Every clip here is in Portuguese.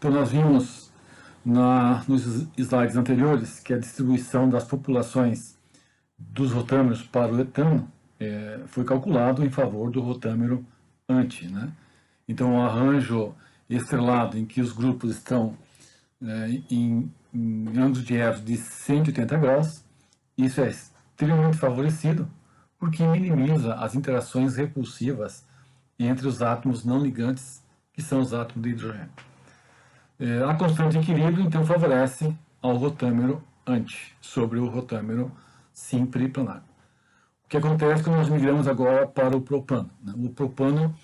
Então nós vimos nos slides anteriores que a distribuição das populações dos rotâmeros para o etano foi calculado em favor do rotâmero anti, né? Então o arranjo estrelado em que os grupos estão em ângulos de Eros de 180 graus, isso é extremamente favorecido porque minimiza as interações repulsivas entre os átomos não ligantes, que são os átomos de hidrogênio. A constante de equilíbrio, então, favorece ao rotâmero anti sobre o rotâmero simpriplanar. O que acontece quando nós migramos agora para o propano, né? O propano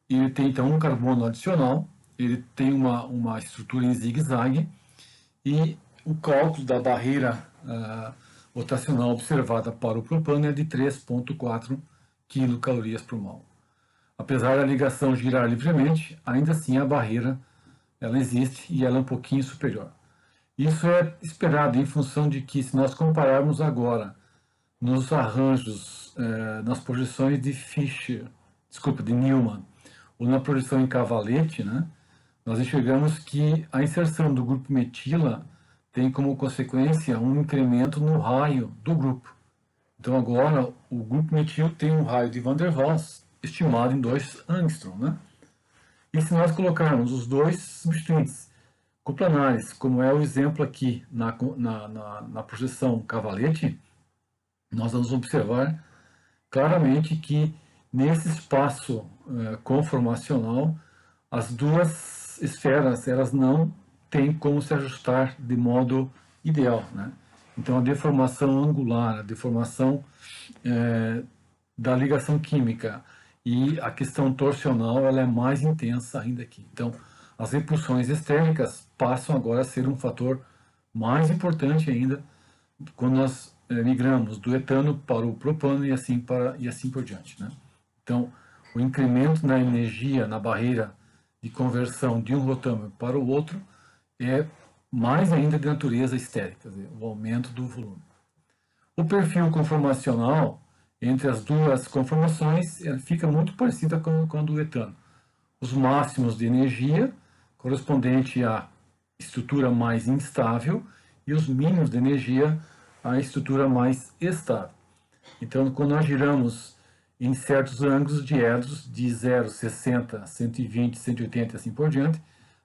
ele tem, então, um carbono adicional, ele tem uma estrutura em zigue-zague, e o cálculo da barreira rotacional observada para o propano é de 3,4 kcal por mol. Apesar da ligação girar livremente, ainda assim a barreira ela existe e ela é um pouquinho superior. Isso é esperado em função de que, se nós compararmos agora nos arranjos, nas projeções de de Newman, ou na projeção em cavalete, né, nós enxergamos que a inserção do grupo metila tem como consequência um incremento no raio do grupo. Então agora o grupo metil tem um raio de Van der Waals estimado em 2 angstrom, né? E se nós colocarmos os dois substituintes coplanares, como é o exemplo aqui na projeção cavalete, nós vamos observar claramente que nesse espaço conformacional, as duas esferas elas não têm como se ajustar de modo ideal, né? Então a deformação angular, a deformação da ligação química e a questão torsional ela é mais intensa ainda aqui. Então as repulsões estéricas passam agora a ser um fator mais importante ainda quando nós migramos do etano para o propano e assim por diante, né? Então o incremento na energia, na barreira de conversão de um rotâmero para o outro é mais ainda de natureza estérica, quer dizer, o aumento do volume. O perfil conformacional entre as duas conformações fica muito parecida com o do etano. Os máximos de energia correspondente à estrutura mais instável e os mínimos de energia à estrutura mais estável. Então, quando nós giramos em certos ângulos de edros de 0, 60, 120, 180 e assim por diante,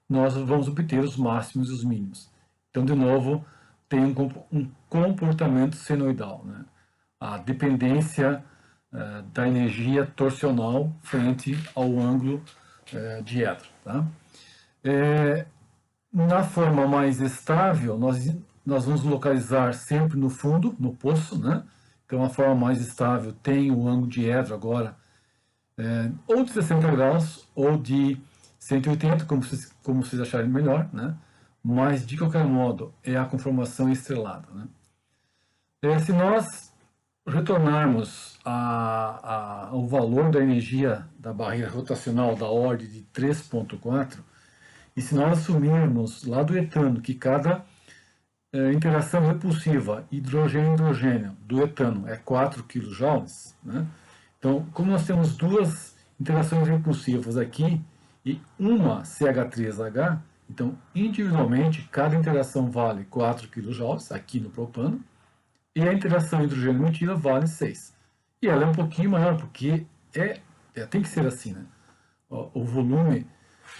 nós vamos obter os máximos e os mínimos. Então, de novo, tem um comportamento senoidal, né? A dependência da energia torsional frente ao ângulo de edro. Tá? Na forma mais estável, nós vamos localizar sempre no fundo, no poço, né? Então a forma mais estável tem o ângulo de edro agora ou de 60 graus ou de 180, como vocês acharem melhor, né? Mas de qualquer modo é a conformação estrelada, né? Se nós retornarmos ao valor da energia da barreira rotacional da ordem de 3,4, e se nós assumirmos lá do etano que cada interação repulsiva hidrogênio-hidrogênio do etano é 4 kJ, né? Então, como nós temos duas interações repulsivas aqui e uma CH3H, então individualmente cada interação vale 4 kJ aqui no propano, e a interação hidrogênio-metila vale 6. E ela é um pouquinho maior, porque tem que ser assim, né? O volume,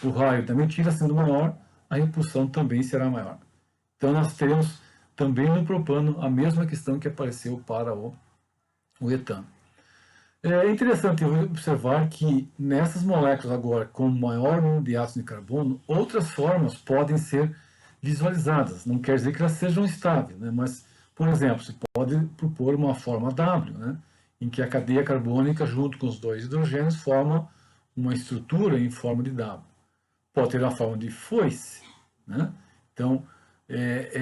o raio da metila sendo maior, a repulsão também será maior. Então nós teremos também no propano a mesma questão que apareceu para o etano. É interessante observar que nessas moléculas agora com maior número de átomos de carbono, outras formas podem ser visualizadas. Não quer dizer que elas sejam estáveis, né? Mas, por exemplo, se pode propor uma forma W, né? Em que a cadeia carbônica junto com os dois hidrogênios forma uma estrutura em forma de W. Pode ter uma forma de foice, né? Então,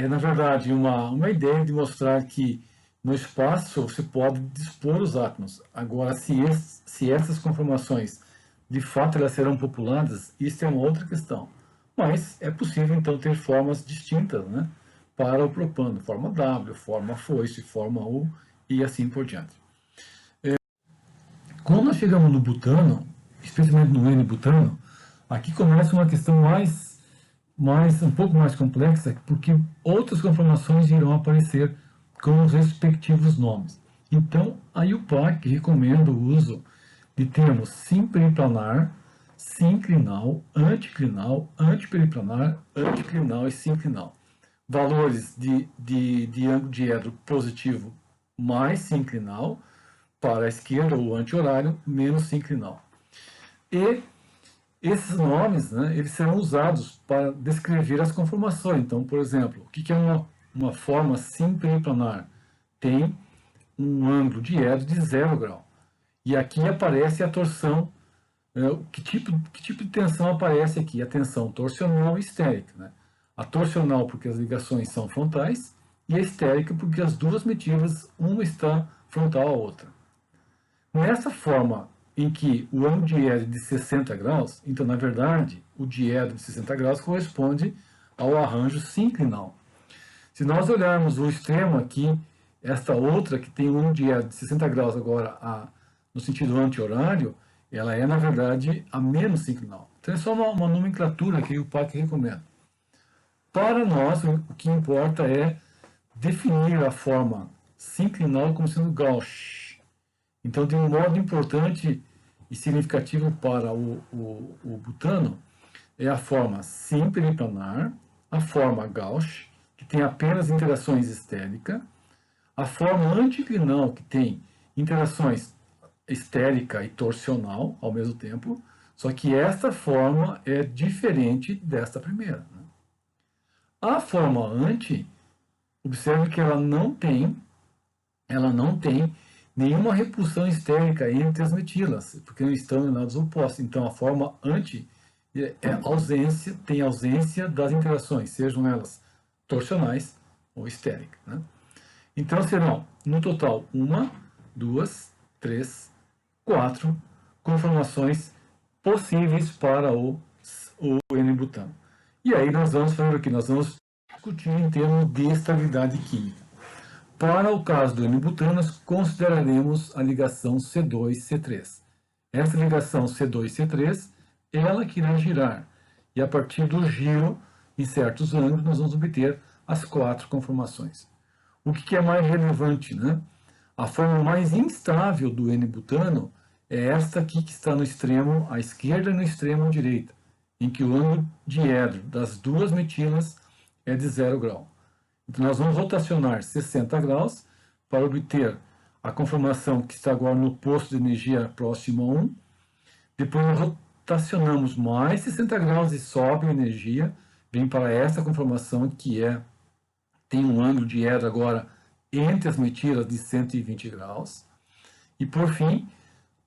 na verdade uma ideia de mostrar que no espaço você pode dispor os átomos. Agora, se essas conformações de fato elas serão populadas, isso é uma outra questão. Mas é possível então ter formas distintas, né, para o propano, forma W, forma foice, forma U e assim por diante. Quando nós chegamos no butano, especialmente no N-butano, aqui começa uma questão mais mas um pouco mais complexa, porque outras conformações irão aparecer com os respectivos nomes. Então, a IUPAC recomenda o uso de termos simperiplanar, sinclinal, anticlinal, antiperiplanar, anticlinal e sinclinal. Valores de ângulo diedro positivo mais sinclinal, para a esquerda ou anti-horário, menos sinclinal. E esses nomes, né, eles serão usados para descrever as conformações. Então, por exemplo, o que é uma forma simperiplanar? Tem um ângulo diedro de 0 grau. E aqui aparece a torção. Que tipo de tensão aparece aqui? A tensão torsional e histérica. Né? A torsional porque as ligações são frontais e a histérica porque as duas metilas, uma está frontal à outra. Nessa forma em que o ângulo diedro é de 60 graus, então, na verdade, o diedro de 60 graus corresponde ao arranjo sinclinal. Se nós olharmos o extremo aqui, esta outra que tem um ângulo diedro de 60 graus agora no sentido anti-horário, ela é, na verdade, a menos sinclinal. Então, é só uma nomenclatura que o PAC recomenda. Para nós, o que importa é definir a forma sinclinal como sendo gauche. Então, de um modo importante e significativo para o butano, é a forma simperiplanar, a forma gauche, que tem apenas interações estéricas, a forma anticlinal, que tem interações estérica e torsional ao mesmo tempo, só que esta forma é diferente desta primeira. Né? A forma anti, observe que ela não tem nenhuma repulsão estérica entre as metilas, porque não estão em lados opostos. Então, a forma anti tem ausência das interações, sejam elas torsionais ou estéricas. Né? Então, serão, no total, 1, 2, 3, 4 conformações possíveis para o N-butano. E aí nós vamos fazer o que? Nós vamos discutir em termos de estabilidade química. Para o caso do N-butano, nós consideraremos a ligação C2-C3. Essa ligação C2-C3, ela que irá girar. E a partir do giro, em certos ângulos, nós vamos obter as 4 conformações. O que é mais relevante, né? A forma mais instável do N-butano é esta aqui que está no extremo à esquerda e no extremo à direita, em que o ângulo diedro das duas metilas é de 0 grau. Então, nós vamos rotacionar 60 graus para obter a conformação que está agora no posto de energia próximo a 1. Depois, nós rotacionamos mais 60 graus e sobe a energia, vem para essa conformação que tem um ângulo diedro agora entre as metilas de 120 graus. E, por fim,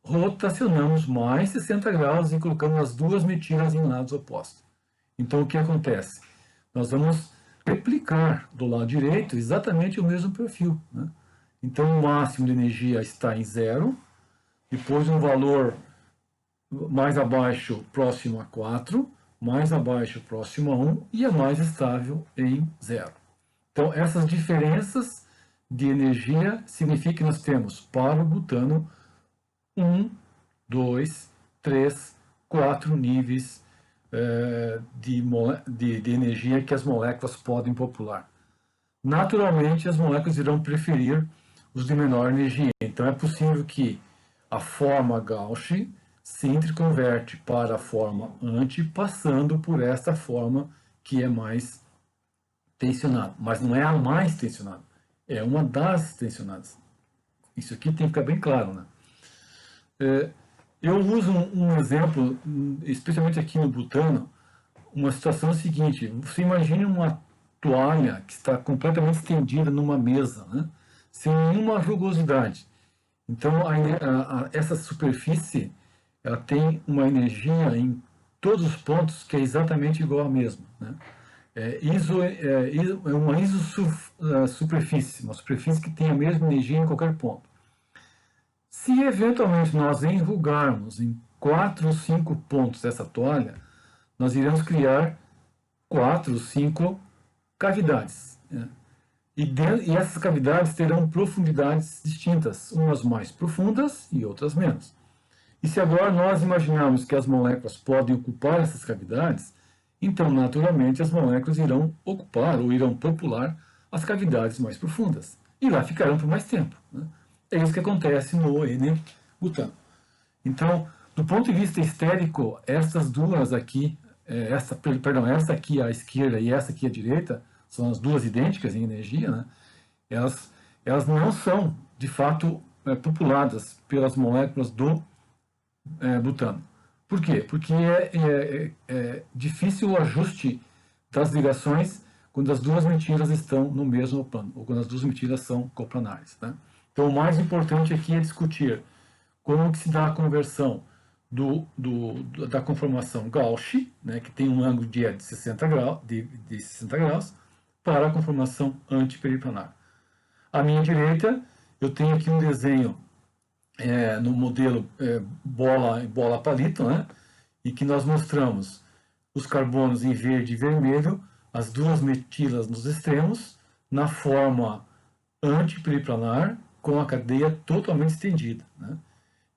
rotacionamos mais 60 graus e colocamos as duas metilas em lados opostos. Então, o que acontece? Nós vamos replicar do lado direito exatamente o mesmo perfil. Né? Então, o máximo de energia está em 0, depois um valor mais abaixo próximo a 4, mais abaixo próximo a 1 e a mais estável em 0. Então, essas diferenças de energia significa que nós temos para o butano 1, 2, 3, 4 níveis de energia que as moléculas podem popular. Naturalmente, as moléculas irão preferir os de menor energia. Então, é possível que a forma gauche se interconverte para a forma anti, passando por esta forma que é mais tensionada. Mas não é a mais tensionada, é uma das tensionadas. Isso aqui tem que ficar bem claro, né? Eu uso um exemplo, especialmente aqui no butano, uma situação seguinte: você imagine uma toalha que está completamente estendida numa mesa, né, sem nenhuma rugosidade. Então, essa superfície ela tem uma energia em todos os pontos que é exatamente igual à mesma. Né? É uma isosuperfície, uma superfície que tem a mesma energia em qualquer ponto. Se eventualmente nós enrugarmos em 4 ou 5 pontos dessa toalha, nós iremos criar 4 ou 5 cavidades. Né? E essas cavidades terão profundidades distintas, umas mais profundas e outras menos. E se agora nós imaginarmos que as moléculas podem ocupar essas cavidades, então naturalmente as moléculas irão ocupar ou irão popular as cavidades mais profundas e lá ficarão por mais tempo, né? É isso que acontece no N-butano. Então, do ponto de vista estérico, essas duas aqui, essa aqui à esquerda e essa aqui à direita, são as duas idênticas em energia, né? Elas não são, de fato, populadas pelas moléculas do butano. Por quê? Porque é difícil o ajuste das ligações quando as duas mentiras estão no mesmo plano, ou quando as duas mentiras são coplanares, né? Então, o mais importante aqui é discutir como que se dá a conversão da conformação Gauss, né, que tem um ângulo de 60 graus, para a conformação antiperiplanar. À minha direita, eu tenho aqui um desenho no modelo bola palito, né, em que nós mostramos os carbonos em verde e vermelho, as duas metilas nos extremos, na forma antiperiplanar, com a cadeia totalmente estendida, né?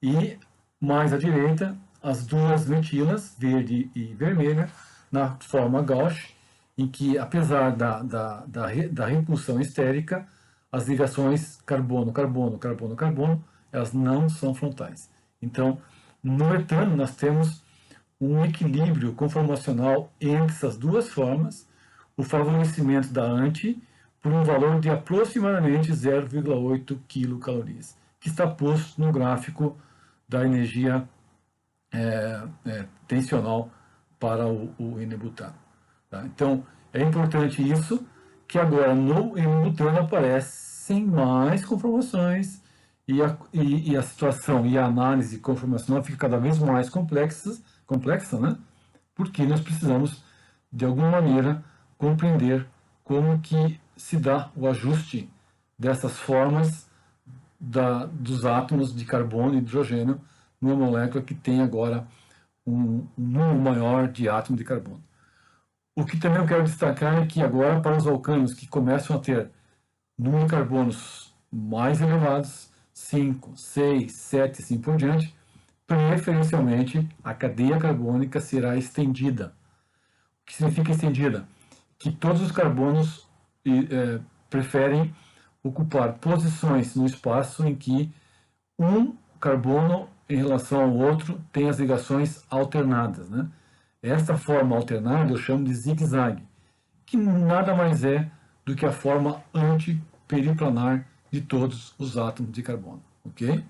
E mais à direita, as duas metilas, verde e vermelha, na forma Gauss, em que, apesar da repulsão estérica, as ligações carbono-carbono-carbono-carbono, elas não são frontais. Então, no etano, nós temos um equilíbrio conformacional entre essas duas formas, o favorecimento da anti, por um valor de aproximadamente 0,8 quilocalorias, que está posto no gráfico da energia tensional para o N-butano. Tá? Então, é importante isso, que agora no N-butano aparecem mais conformações e a situação e a análise conformacional fica cada vez mais complexa, né? Porque nós precisamos, de alguma maneira, compreender como que se dá o ajuste dessas formas dos átomos de carbono e hidrogênio numa molécula que tem agora um número maior de átomos de carbono. O que também eu quero destacar é que agora, para os alcanos que começam a ter número de carbonos mais elevados, 5, 6, 7 e assim por diante, preferencialmente a cadeia carbônica será estendida. O que significa estendida? Que todos os carbonos preferem ocupar posições no espaço em que um carbono em relação ao outro tem as ligações alternadas, né? Esta forma alternada eu chamo de zigue-zague, que nada mais é do que a forma antiperiplanar de todos os átomos de carbono, ok?